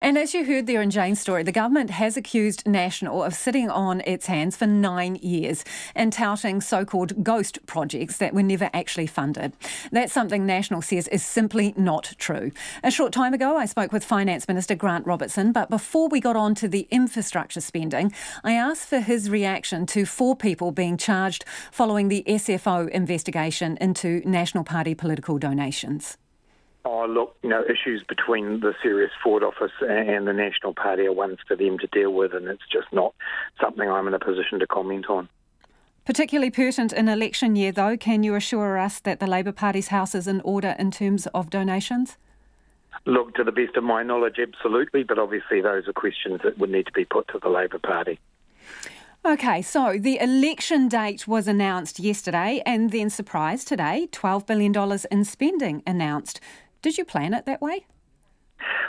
And as you heard there in Jane's story, the government has accused National of sitting on its hands for 9 years and touting so-called ghost projects that were never actually funded. That's something National says is simply not true. A short time ago, I spoke with Finance Minister Grant Robertson, but before we got on to the infrastructure spending, I asked for his reaction to 4 people being charged following the SFO investigation into National Party political donations. Oh, look, issues between the Serious Fraud Office and the National Party are ones for them to deal with, and it's just not something I'm in a position to comment on. Particularly pertinent in election year, though, can you assure us that the Labour Party's house is in order in terms of donations? Look, to the best of my knowledge, absolutely, but obviously those are questions that would need to be put to the Labour Party. OK, so the election date was announced yesterday and then, surprise, today, $12 billion in spending announced. Did you plan it that way?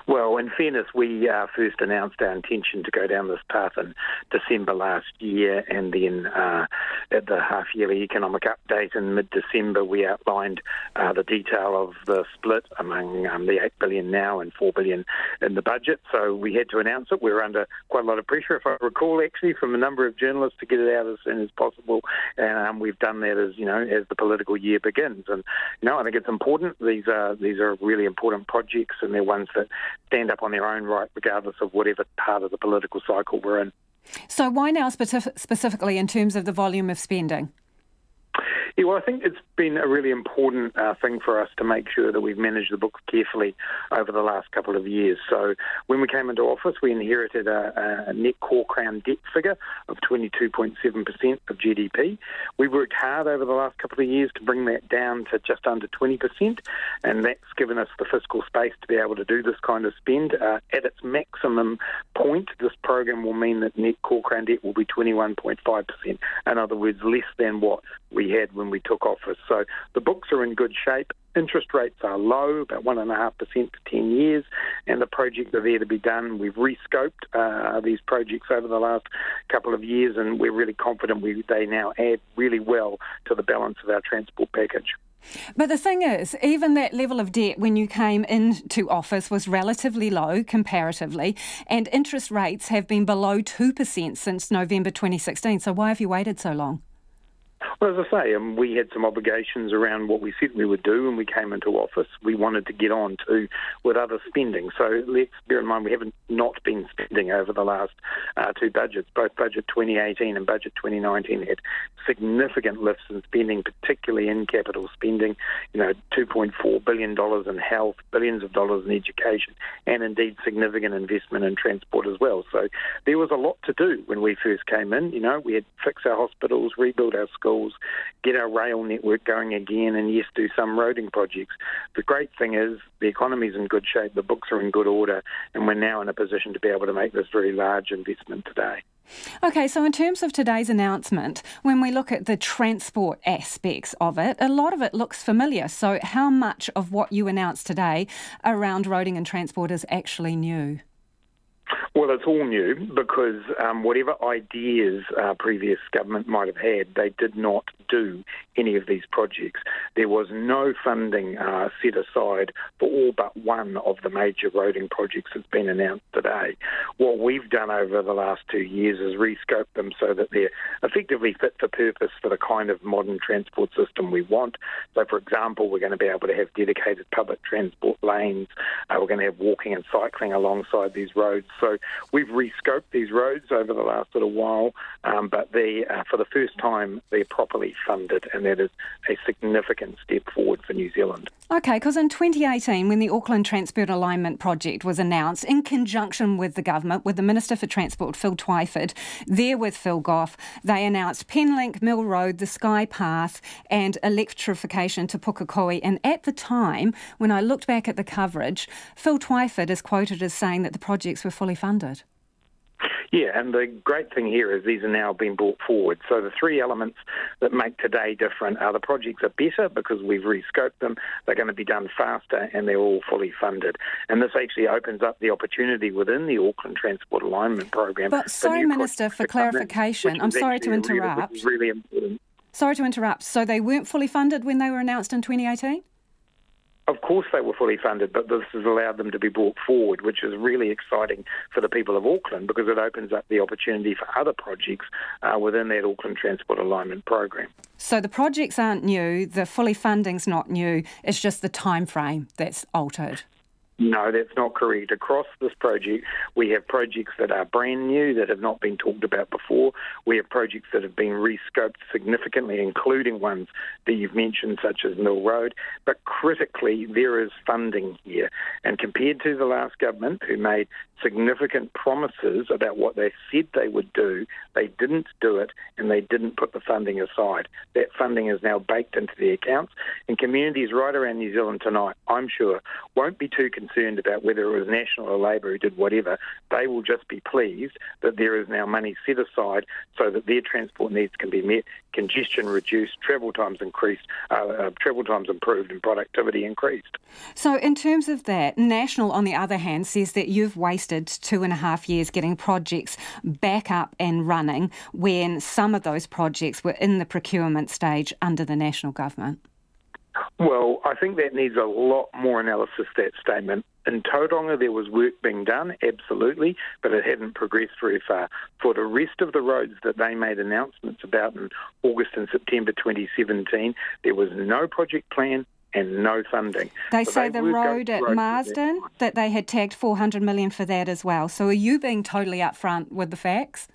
Well, in fairness, we first announced our intention to go down this path in December last year, and then at the half-yearly economic update in mid-December, we outlined the detail of the split among the $8 billion now and $4 billion in the budget. So we had to announce it. We were under quite a lot of pressure, if I recall, actually, from a number of journalists to get it out as soon as possible. And we've done that as the political year begins. And I think it's important. These are really important projects, and they're ones that stand up on their own right, regardless of whatever part of the political cycle we're in. So why now specifically in terms of the volume of spending? Yeah, well, I think it's been a really important thing for us to make sure that we've managed the books carefully over the last couple of years. So when we came into office, we inherited a net core crown debt figure of 22.7% of GDP. We worked hard over the last couple of years to bring that down to just under 20%, and that's given us the fiscal space to be able to do this kind of spend. At its maximum point, this program will mean that net core crown debt will be 21.5%. In other words, less than what we had when we took office. So the books are in good shape. Interest rates are low, about 1.5% for 10 years, and the projects are there to be done. We've rescoped these projects over the last couple of years, and we're really confident they now add really well to the balance of our transport package. But the thing is, even that level of debt when you came into office was relatively low comparatively, and interest rates have been below 2% since November 2016. So why have you waited so long? Well, as I say, we had some obligations around what we said we would do when we came into office. We wanted to get on to with other spending. So let's bear in mind we haven't not been spending over the last 2 budgets. Both Budget 2018 and Budget 2019 had significant lifts in spending, particularly in capital spending. $2.4 billion in health, billions of dollars in education, and indeed significant investment in transport as well. So there was a lot to do when we first came in. We had to fix our hospitals, rebuild our schools, get our rail network going again, and yes, do some roading projects. The great thing is the economy's in good shape, the books are in good order, and we're now in a position to be able to make this very large investment today. OK, so in terms of today's announcement, when we look at the transport aspects of it, a lot of it looks familiar. So how much of what you announced today around roading and transport is actually new? Well, it's all new because whatever ideas previous government might have had, they did not do any of these projects. There was no funding set aside for all but one of the major roading projects that's been announced today. What we've done over the last 2 years is rescope them so that they're effectively fit for purpose for the kind of modern transport system we want. So, for example, we're going to be able to have dedicated public transport lanes. We're going to have walking and cycling alongside these roads. So we've rescoped these roads over the last little while, but they, for the first time, they're properly funded, and that is a significant step forward for New Zealand. OK, because in 2018, when the Auckland Transport Alignment Project was announced, in conjunction with the government, with the Minister for Transport, Phil Twyford, there with Phil Goff, they announced Penlink, Mill Road, the Sky Path and electrification to Pukekohe. And at the time, when I looked back at the coverage, Phil Twyford is quoted as saying that the projects were fully funded. Yeah, and the great thing here is these are now being brought forward. So the 3 elements that make today different are the projects are better because we've rescoped them, they're going to be done faster, and they're all fully funded. And this actually opens up the opportunity within the Auckland Transport Alignment Program. But sorry, Minister, for clarification, I'm sorry to interrupt. Really important. Sorry to interrupt. So they weren't fully funded when they were announced in 2018? Of course they were fully funded, but this has allowed them to be brought forward, which is really exciting for the people of Auckland because it opens up the opportunity for other projects within that Auckland Transport Alignment Program. So the projects aren't new, the fully funding's not new, it's just the time frame that's altered. No, that's not correct. Across this project, we have projects that are brand new, that have not been talked about before. We have projects that have been rescoped significantly, including ones that you've mentioned, such as Mill Road. But critically, there is funding here. And compared to the last government, who made significant promises about what they said they would do, they didn't do it, and they didn't put the funding aside. That funding is now baked into the accounts, and communities right around New Zealand tonight, I'm sure, won't be too concerned about whether it was National or Labour who did whatever. They will just be pleased that there is now money set aside so that their transport needs can be met, congestion reduced, travel times increased, travel times improved, and productivity increased. So in terms of that, National, on the other hand, says that you've wasted 2.5 years getting projects back up and running when some of those projects were in the procurement stage under the National government. Well, I think that needs a lot more analysis, that statement. In Tauranga, there was work being done, absolutely, but it hadn't progressed very far. For the rest of the roads that they made announcements about in August and September 2017, there was no project plan and no funding. They say the road at Marsden, that they had tagged $400 million for that as well. So are you being totally upfront with the facts?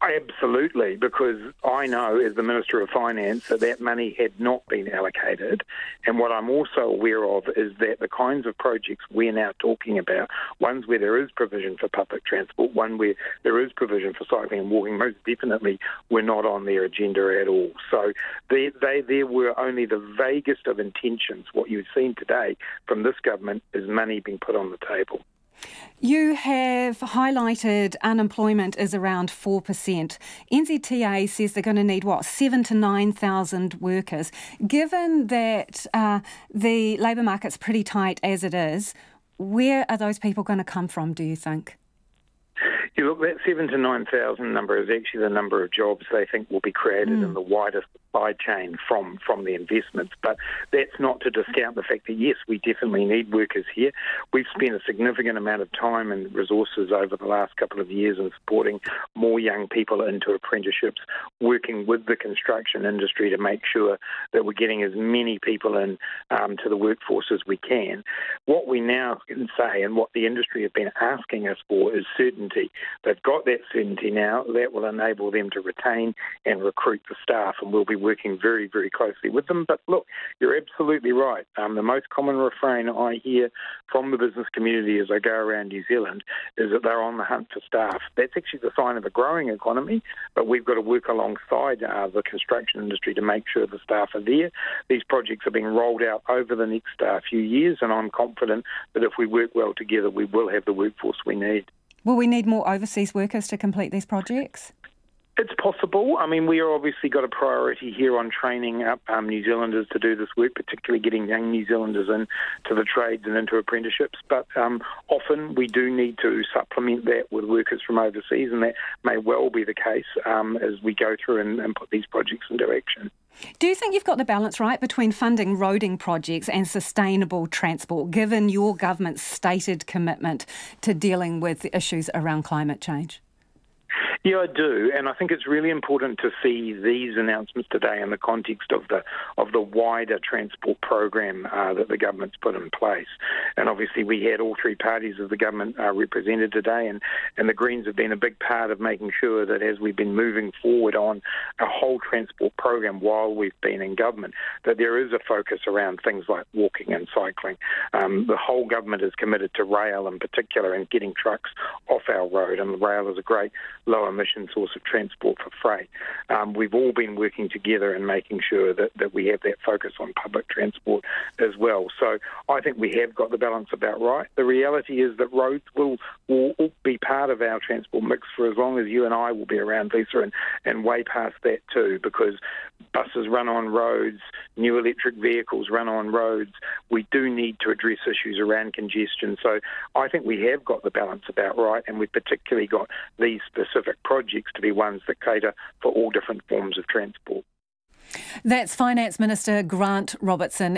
Absolutely, because I know as the Minister of Finance that money had not been allocated, and what I'm also aware of is that the kinds of projects we're now talking about, ones where there is provision for public transport, one where there is provision for cycling and walking, most definitely were not on their agenda at all. So there were only the vaguest of intentions. What you've seen today from this government is money being put on the table. You have highlighted unemployment is around 4%. NZTA says they're going to need, 7,000 to 9,000 workers. Given that the labour market's pretty tight as it is, where are those people going to come from, do you think? You look, that 7,000 to 9,000 number is actually the number of jobs they think will be created in the wider supply chain from the investments. But that's not to discount the fact that, yes, we definitely need workers here. We've spent a significant amount of time and resources over the last couple of years in supporting more young people into apprenticeships, working with the construction industry to make sure that we're getting as many people in to the workforce as we can. What we now can say, and what the industry have been asking us for, is certainty. They've got that certainty now. That will enable them to retain and recruit the staff, and we'll be working very, very closely with them. But look, you're absolutely right. The most common refrain I hear from the business community as I go around New Zealand is that they're on the hunt for staff. That's actually the sign of a growing economy, but we've got to work alongside the construction industry to make sure the staff are there. These projects are being rolled out over the next few years, and I'm confident that if we work well together, we will have the workforce we need. Will we need more overseas workers to complete these projects? It's possible. I mean, we are obviously got a priority here on training up New Zealanders to do this work, particularly getting young New Zealanders into the trades and into apprenticeships. But often we do need to supplement that with workers from overseas, and that may well be the case as we go through and put these projects into action. Do you think you've got the balance right between funding roading projects and sustainable transport, given your government's stated commitment to dealing with the issues around climate change? Yeah, I do, and I think it's really important to see these announcements today in the context of the wider transport program that the government's put in place. And obviously, we had all three parties of the government represented today, and the Greens have been a big part of making sure that as we've been moving forward on a whole transport program while we've been in government, that there is a focus around things like walking and cycling. The whole government is committed to rail in particular and getting trucks off our road, and rail is a great low-emission source of transport for freight. We've all been working together and making sure that we have that focus on public transport as well. So I think we have got the balance about right. The reality is that roads will be part of our transport mix for as long as you and I will be around, Lisa, and way past that too, because buses run on roads, new electric vehicles run on roads. We do need to address issues around congestion. So I think we have got the balance about right, and we've particularly got these specific projects to be ones that cater for all different forms of transport. That's Finance Minister Grant Robertson.